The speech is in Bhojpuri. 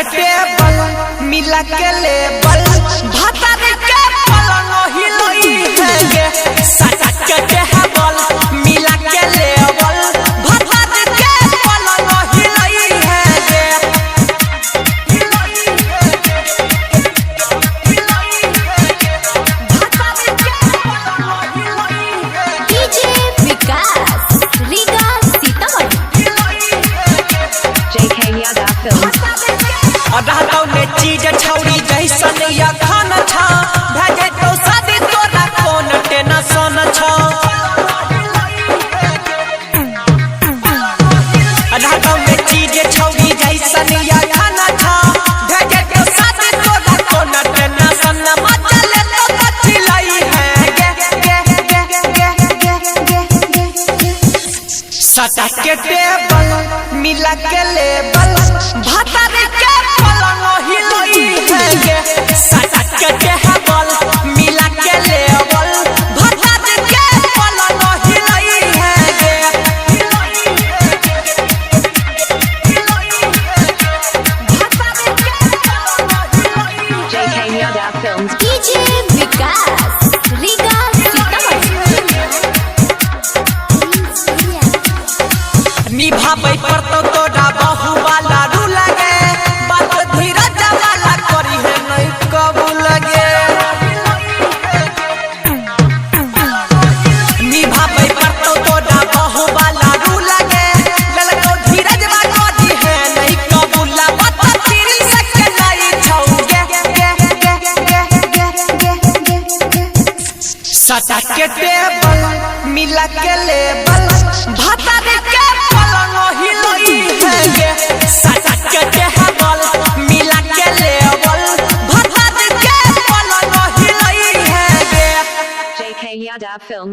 के टेबल मिला के लेबल भातर के पलंग हिलोई है गे सटा के टेबल मिला के लेबल भातर के पलंग हिलोई है गे डीजे विकास रीगा सीतामढ़ी JK यादव फिल्म रहतौ ने चीज छौरी जैसन या खाना छा भेजे तो शादी तोरा कौन टेंशन छा रहतौ ने चीज छौरी जैसन या खाना छा भेजे तो शादी तोरा कौन टेंशन मजा ले तो चिल्लाई है गे गे गे गे गे गे सटा के टेबल मिला के लेबल भातर के पलंग हिलोई है गे सटा के टेबल मिला के लेबल भातर के पलंग हिलोई है गे JK यादव फिल्म डीजे विकास रीगा सीतामढ़ी निभाबै पड़तौ तोरा बहु वाला रू लगे बात धीरज वाला करी है नहीं कबू लगे निभाबै पड़तौ तोरा बहु वाला रू लगे ललको धीरज वाला करी है नहीं कबू ला बात तेरी सके नहीं छौ गे गे गे गे गे गे सटा के टेबल मिला के लेबल भातर के पलंग हिलोई है गे सटा के टेबल मिला के लेबल भातर के पलंग हिलोई है गे JK यादव फिल्म